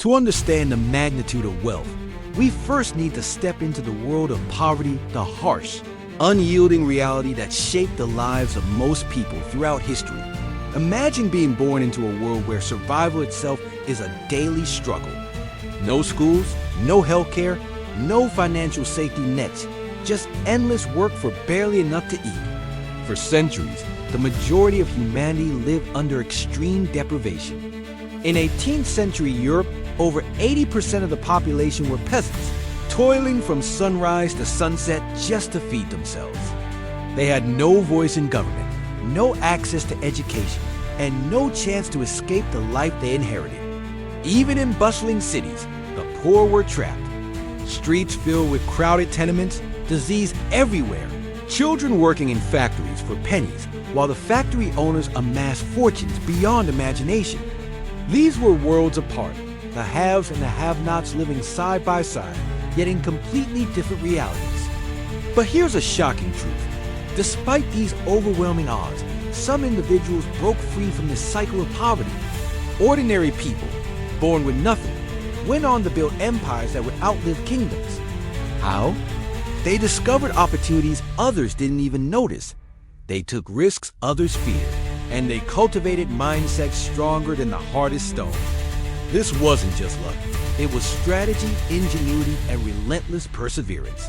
To understand the magnitude of wealth, we first need to step into the world of poverty, the harsh, unyielding reality that shaped the lives of most people throughout history. Imagine being born into a world where survival itself is a daily struggle. No schools, no healthcare, no financial safety nets, just endless work for barely enough to eat. For centuries, the majority of humanity lived under extreme deprivation. In 18th century Europe, over 80% of the population were peasants, toiling from sunrise to sunset just to feed themselves. They had no voice in government, no access to education, and no chance to escape the life they inherited. Even in bustling cities, the poor were trapped. Streets filled with crowded tenements, disease everywhere, children working in factories for pennies, while the factory owners amassed fortunes beyond imagination. These were worlds apart, the haves and the have-nots living side by side, yet in completely different realities. But here's a shocking truth. Despite these overwhelming odds, some individuals broke free from this cycle of poverty. Ordinary people, born with nothing, went on to build empires that would outlive kingdoms. How? They discovered opportunities others didn't even notice. They took risks others feared, and they cultivated mindsets stronger than the hardest stone. This wasn't just luck. It was strategy, ingenuity, and relentless perseverance.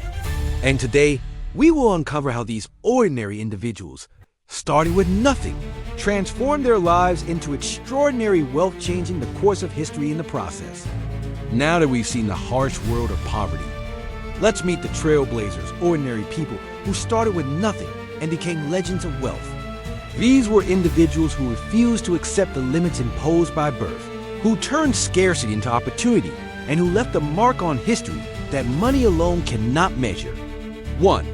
And today, we will uncover how these ordinary individuals, starting with nothing, transformed their lives into extraordinary wealth, changing the course of history in the process. Now that we've seen the harsh world of poverty, let's meet the trailblazers, ordinary people who started with nothing and became legends of wealth. These were individuals who refused to accept the limits imposed by birth, who turned scarcity into opportunity, and who left a mark on history that money alone cannot measure. 1.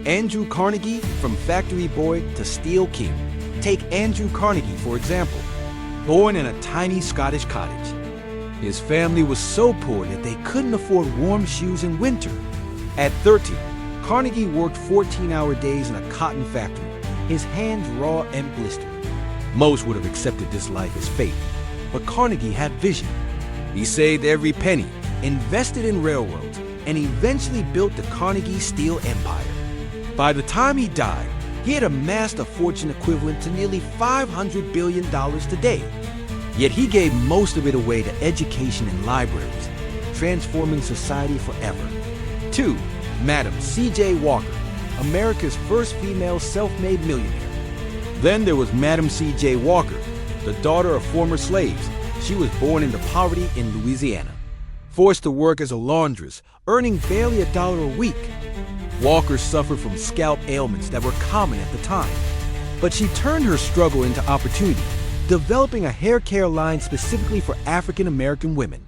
Andrew Carnegie, from factory boy to steel king. Take Andrew Carnegie, for example. Born in a tiny Scottish cottage. His family was so poor that they couldn't afford warm shoes in winter. At 13, Carnegie worked 14-hour days in a cotton factory, his hands raw and blistered. Most would have accepted this life as fate, but Carnegie had vision. He saved every penny, invested in railroads, and eventually built the Carnegie Steel Empire. By the time he died, he had amassed a fortune equivalent to nearly $500 billion today. Yet he gave most of it away to education and libraries, transforming society forever. 2. Madam C.J. Walker, America's first female self-made millionaire. Then there was Madam C.J. Walker, the daughter of former slaves. She was born into poverty in Louisiana, forced to work as a laundress, earning barely $1 a week. Walker suffered from scalp ailments that were common at the time, but she turned her struggle into opportunity, developing a hair care line specifically for African American women.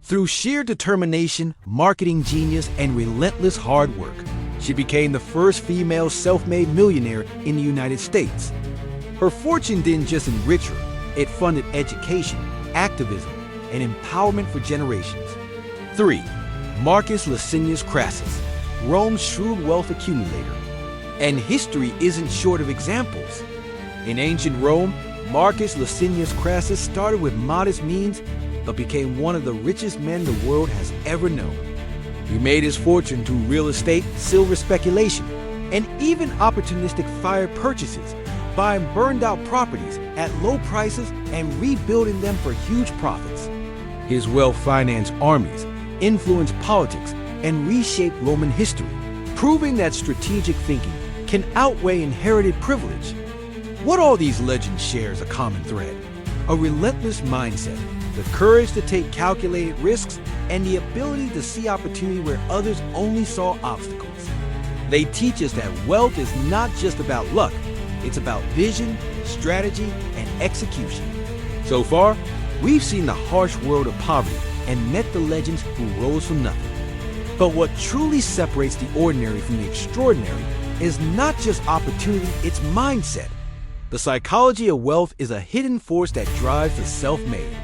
Through sheer determination, marketing genius, and relentless hard work, she became the first female self-made millionaire in the United States. Her fortune didn't just enrich her, it funded education, activism, and empowerment for generations. 3. Marcus Licinius Crassus, Rome's shrewd wealth accumulator. And history isn't short of examples. In ancient Rome, Marcus Licinius Crassus started with modest means, but became one of the richest men the world has ever known. He made his fortune through real estate, silver speculation, and even opportunistic fire purchases, buying burned-out properties at low prices and rebuilding them for huge profits. His wealth financed armies, influenced politics, and reshaped Roman history, proving that strategic thinking can outweigh inherited privilege. What all these legends share is a common thread: a relentless mindset, the courage to take calculated risks, and the ability to see opportunity where others only saw obstacles. They teach us that wealth is not just about luck, it's about vision, strategy, and execution. So far, we've seen the harsh world of poverty and met the legends who rose from nothing. But what truly separates the ordinary from the extraordinary is not just opportunity, it's mindset. The psychology of wealth is a hidden force that drives the self-made.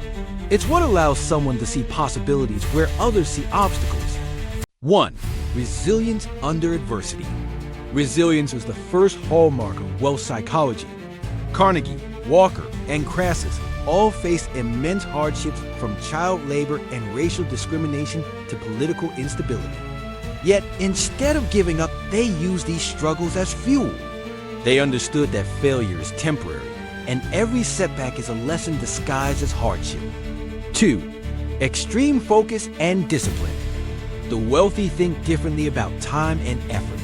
It's what allows someone to see possibilities where others see obstacles. 1. Resilience under adversity. Resilience is the first hallmark of wealth psychology. Carnegie, Walker, and Crassus all faced immense hardships from child labor and racial discrimination to political instability. Yet, instead of giving up, they used these struggles as fuel. They understood that failure is temporary, and every setback is a lesson disguised as hardship. 2. Extreme focus and discipline. The wealthy think differently about time and effort.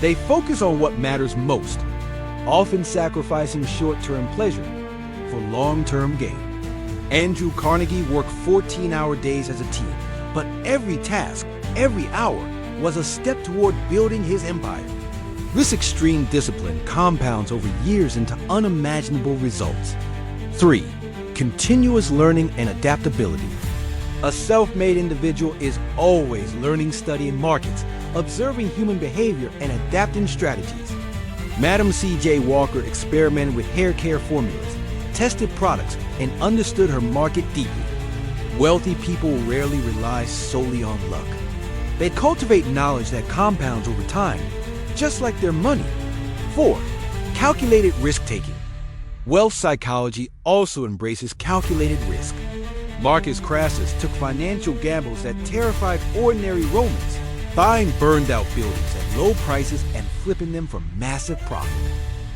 They focus on what matters most, often sacrificing short-term pleasure for long-term gain. Andrew Carnegie worked 14-hour days as a teen, but every task, every hour, was a step toward building his empire. This extreme discipline compounds over years into unimaginable results. 3. Continuous learning and adaptability. A self-made individual is always learning, studying markets, observing human behavior, and adapting strategies. Madam C.J. Walker experimented with hair care formulas, tested products, and understood her market deeply. Wealthy people rarely rely solely on luck. They cultivate knowledge that compounds over time, just like their money. 4. Calculated risk-taking. Wealth psychology also embraces calculated risk. Marcus Crassus took financial gambles that terrified ordinary Romans, buying burned-out buildings at low prices and flipping them for massive profit.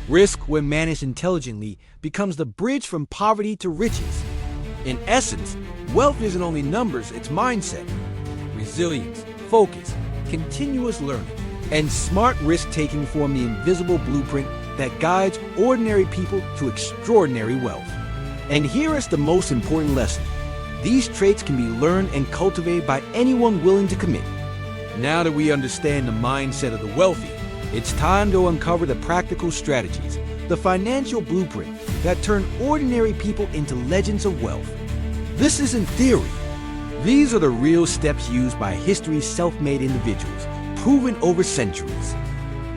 Risk, when managed intelligently, becomes the bridge from poverty to riches. In essence, wealth isn't only numbers, it's mindset, resilience, focus, continuous learning, and smart risk-taking form the invisible blueprint that guides ordinary people to extraordinary wealth. And here is the most important lesson. These traits can be learned and cultivated by anyone willing to commit. Now that we understand the mindset of the wealthy, it's time to uncover the practical strategies, the financial blueprint that turn ordinary people into legends of wealth. This isn't theory. These are the real steps used by history's self-made individuals, proven over centuries.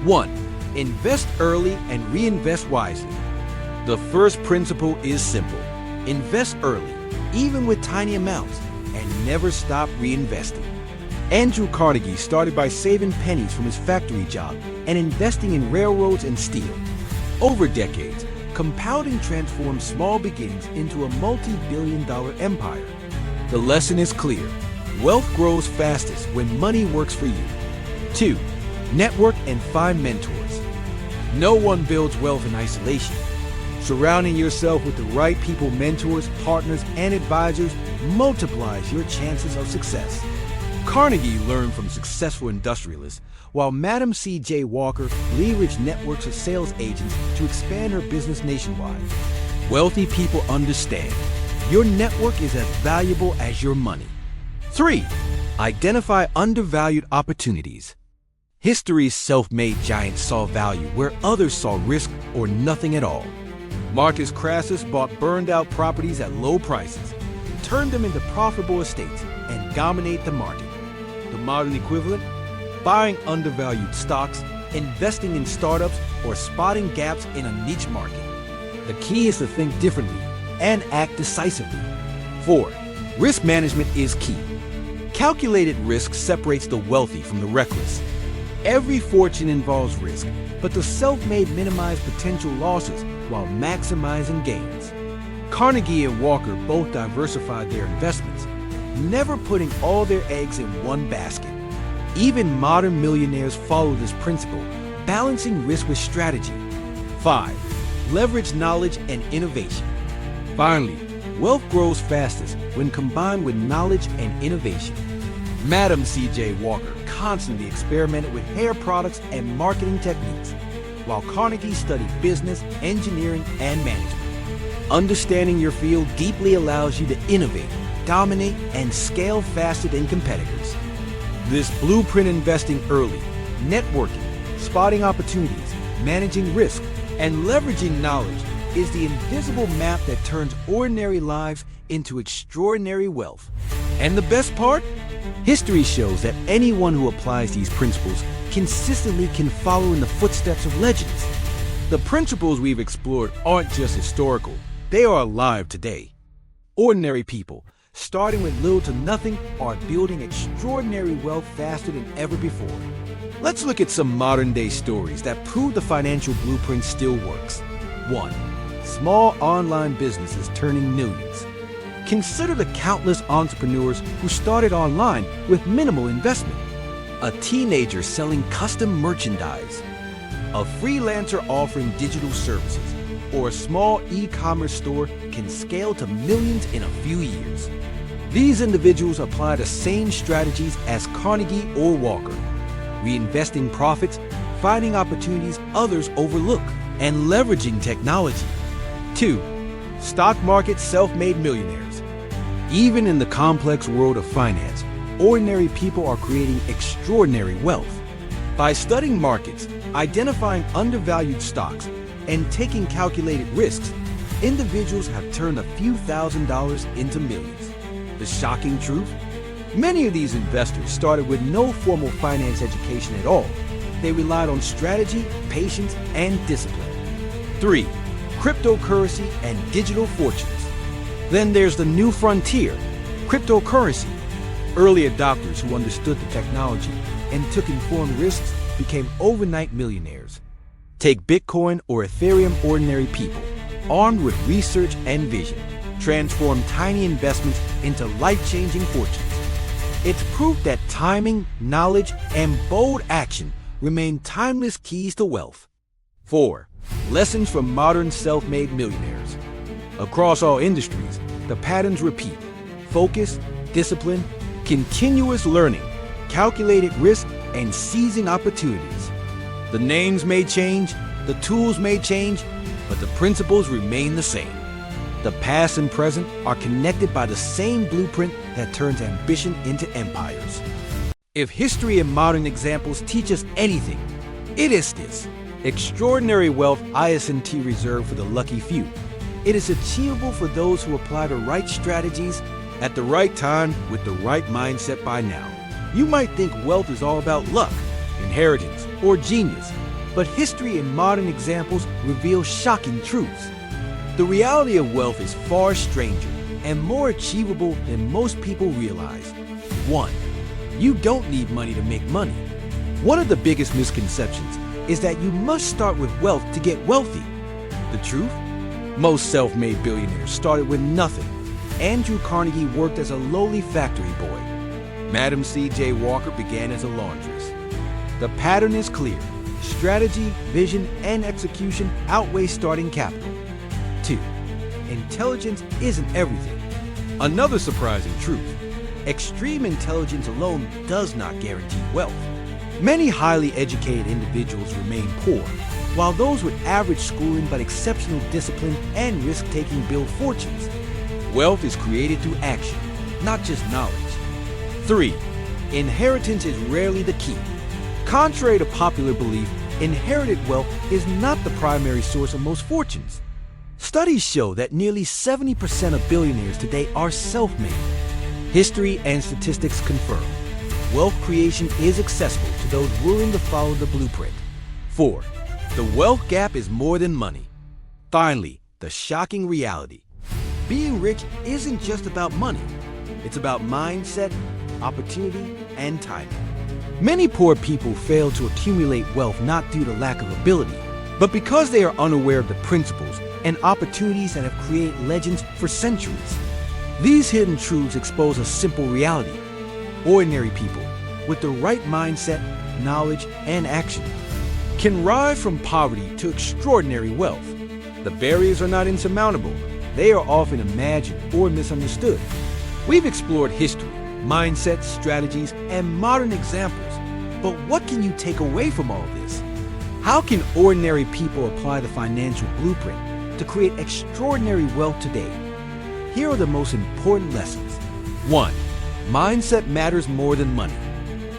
1. Invest early and reinvest wisely. The first principle is simple. Invest early, even with tiny amounts, and never stop reinvesting. Andrew Carnegie started by saving pennies from his factory job and investing in railroads and steel. Over decades, compounding transformed small beginnings into a multi-billion-dollar empire. The lesson is clear. Wealth grows fastest when money works for you. 2. Network and find mentors. No one builds wealth in isolation. Surrounding yourself with the right people, mentors, partners, and advisors multiplies your chances of success. Carnegie learned from successful industrialists, while Madam C.J. Walker leveraged networks of sales agents to expand her business nationwide. Wealthy people understand your network is as valuable as your money. 3. Identify undervalued opportunities. History's self-made giants saw value where others saw risk or nothing at all. Marcus Crassus bought burned-out properties at low prices, turned them into profitable estates, and dominated the market. The modern equivalent? Buying undervalued stocks, investing in startups, or spotting gaps in a niche market. The key is to think differently and act decisively. 4. Risk management is key. Calculated risk separates the wealthy from the reckless. Every fortune involves risk, but the self-made minimize potential losses while maximizing gains. Carnegie and Walker both diversified their investments, never putting all their eggs in one basket. Even modern millionaires follow this principle, balancing risk with strategy. 5. Leverage knowledge and innovation. Finally, wealth grows fastest when combined with knowledge and innovation. Madam C.J. Walker constantly experimented with hair products and marketing techniques, while Carnegie studied business, engineering, and management. Understanding your field deeply allows you to innovate, dominate, and scale faster than competitors. This blueprint investing early, networking, spotting opportunities, managing risk, and leveraging knowledge is the invisible map that turns ordinary lives into extraordinary wealth. And the best part? History shows that anyone who applies these principles consistently can follow in the footsteps of legends. The principles we've explored aren't just historical, they are alive today. Ordinary people, starting with little to nothing, are building extraordinary wealth faster than ever before. Let's look at some modern-day stories that prove the financial blueprint still works. 1. small online businesses turning millions. Consider the countless entrepreneurs who started online with minimal investment. A teenager selling custom merchandise, a freelancer offering digital services, or a small e-commerce store can scale to millions in a few years. These individuals apply the same strategies as Carnegie or Walker, reinvesting profits, finding opportunities others overlook, and leveraging technology. 2. Stock market self-made millionaires. Even in the complex world of finance, ordinary people are creating extraordinary wealth. By studying markets, identifying undervalued stocks, and taking calculated risks, individuals have turned a few $1,000s into millions. The shocking truth? Many of these investors started with no formal finance education at all. They relied on strategy, patience, and discipline. 3. Cryptocurrency and digital fortunes. Then there's the new frontier, cryptocurrency. Early adopters who understood the technology and took informed risks became overnight millionaires. Take Bitcoin or Ethereum. Ordinary people, armed with research and vision, transform tiny investments into life-changing fortunes. It's proof that timing, knowledge, and bold action remain timeless keys to wealth. 4. Lessons from modern self-made millionaires. Across all industries, the patterns repeat: focus, discipline, continuous learning, calculated risk, and seizing opportunities. The names may change, the tools may change, but the principles remain the same. The past and present are connected by the same blueprint that turns ambition into empires. If history and modern examples teach us anything, it is this: extraordinary wealth isn't reserved for the lucky few. It is achievable for those who apply the right strategies at the right time with the right mindset. By now, you might think wealth is all about luck, inheritance, or genius, but history and modern examples reveal shocking truths. The reality of wealth is far stranger and more achievable than most people realize. 1. You don't need money to make money. One of the biggest misconceptions is that you must start with wealth to get wealthy. The truth? Most self-made billionaires started with nothing. Andrew Carnegie worked as a lowly factory boy. Madam C.J. Walker began as a laundress. The pattern is clear. Strategy, vision, and execution outweigh starting capital. 2. Intelligence isn't everything. Another surprising truth: extreme intelligence alone does not guarantee wealth. Many highly educated individuals remain poor, while those with average schooling but exceptional discipline and risk-taking build fortunes. Wealth is created through action, not just knowledge. 3. Inheritance is rarely the key. Contrary to popular belief, inherited wealth is not the primary source of most fortunes. Studies show that nearly 70% of billionaires today are self-made. History and statistics confirm wealth creation is accessible to those willing to follow the blueprint. 4. The wealth gap is more than money. Finally, the shocking reality: being rich isn't just about money. It's about mindset, opportunity, and timing. Many poor people fail to accumulate wealth not due to lack of ability, but because they are unaware of the principles and opportunities that have created legends for centuries. These hidden truths expose a simple reality: ordinary people, with the right mindset, knowledge, and action, can rise from poverty to extraordinary wealth. The barriers are not insurmountable. They are often imagined or misunderstood. We've explored history, mindsets, strategies, and modern examples. But what can you take away from all this? How can ordinary people apply the financial blueprint to create extraordinary wealth today? Here are the most important lessons. 1. Mindset matters more than money.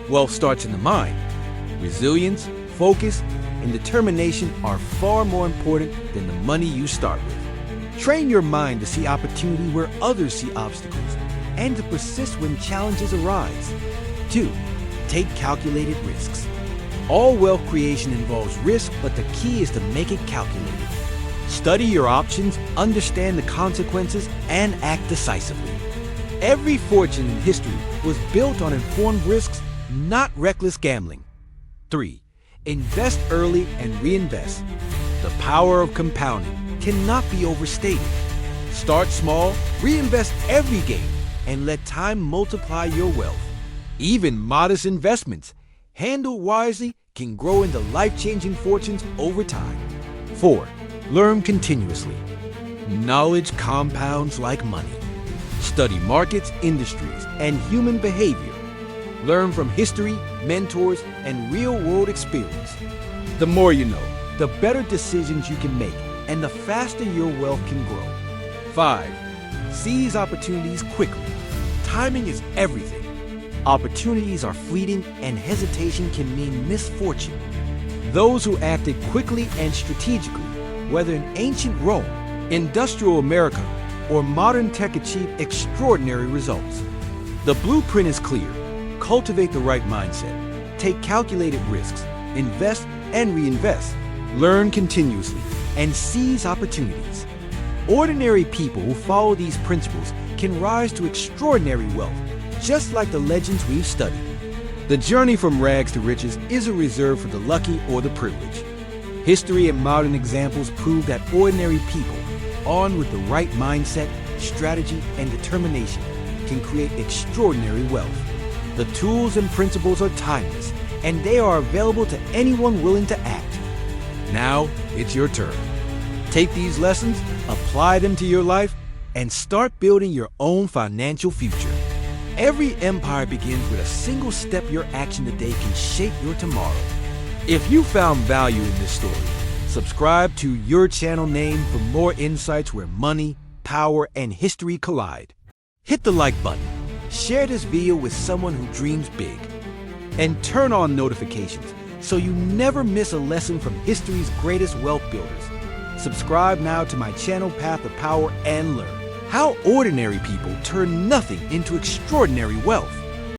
Wealth starts in the mind. Resilience, focus, and determination are far more important than the money you start with. Train your mind to see opportunity where others see obstacles, and to persist when challenges arise. 2. Take calculated risks. All wealth creation involves risk, but the key is to make it calculated. Study your options, understand the consequences, and act decisively. Every fortune in history was built on informed risks, not reckless gambling. 3. Invest early and reinvest. The power of compounding. cannot be overstated. Start small, reinvest every gain, and let time multiply your wealth. Even modest investments, handled wisely, can grow into life-changing fortunes over time. 4. Learn continuously. Knowledge compounds like money. Study markets, industries, and human behavior. Learn from history, mentors, and real-world experience. The more you know, the better decisions you can make, and the faster your wealth can grow. 5. Seize opportunities quickly. Timing is everything. Opportunities are fleeting, and hesitation can mean misfortune. Those who acted quickly and strategically, whether in ancient Rome, industrial America, or modern tech, achieved extraordinary results. The blueprint is clear. Cultivate the right mindset. Take calculated risks. Invest and reinvest. Learn continuously and seize opportunities. Ordinary people who follow these principles can rise to extraordinary wealth, just like the legends we've studied. The journey from rags to riches isn't reserved for the lucky or the privileged. History and modern examples prove that ordinary people, armed with the right mindset, strategy, and determination, can create extraordinary wealth. The tools and principles are timeless, and they are available to anyone willing to act. Now, it's your turn. Take these lessons, apply them to your life, and start building your own financial future. Every empire begins with a single step. Your action today can shape your tomorrow. If you found value in this story, subscribe to your channel name for more insights where money, power, and history collide. Hit the like button, share this video with someone who dreams big, and turn on notifications so you never miss a lesson from history's greatest wealth builders. Subscribe now to my channel, Path of Power, and learn how ordinary people turn nothing into extraordinary wealth.